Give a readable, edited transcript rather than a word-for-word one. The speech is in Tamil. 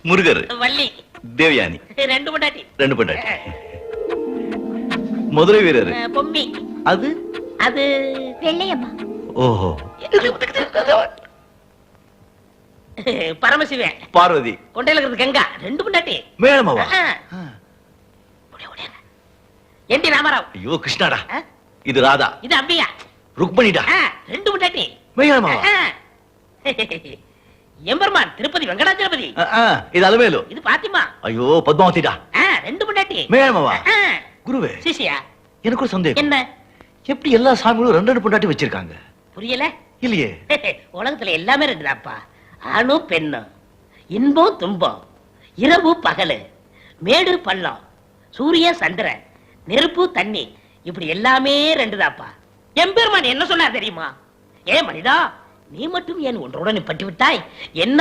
முருகர், வள்ளி, தேவயானி, ரெண்டு பொண்டாட்டி. மதுரை வீரர், பொம்மி. அது அது வெள்ளையம்மா. ஓஹோ. பரமசிவன், பார்வதி, கொண்டையில இருக்கிறது கங்கா, ரெண்டு பொண்டாட்டி. மேளமாவா? என் டி ராமராவ். ஐயோ கிருஷ்ணாடா. இது ராதா, இது அம்பியா, ருக்மணிடா, ரெண்டு பொண்டாட்டி. மேளமாவா? எம்பெருமான் திருப்பதி வெங்கடாச்சலபதி. இது அலமேலு, இது பாத்திமா. ஐயோ பத்மாவதிடா, ரெண்டு பொண்டாட்டி. மேளமாவா? குருவே, சிசியா, எனக்கு ஒரு சந்தேகம். என்ன? எப்படி எல்லா சாமிகளும் ரெண்டு ரெண்டு பொண்டாட்டி வச்சிருக்காங்க? புரியல? இல்லையே. உலகத்துல எல்லாமே ரெண்டுதாப்பா. ஆணும் பெண்ணும், இன்பம் துன்பம், இரவு பகலு, மேடு பள்ளம், சூரியன் சந்திரன், நெருப்பு தண்ணி, இப்படி எல்லாமே ரெண்டுதாப்பா. எம்பெருமான் என்ன சொன்னார் தெரியுமா? ஏ மனிதா, நீ மட்டும் ஏன் ஒன்றோட நிப்பட்டு விட்டாய்? என்ன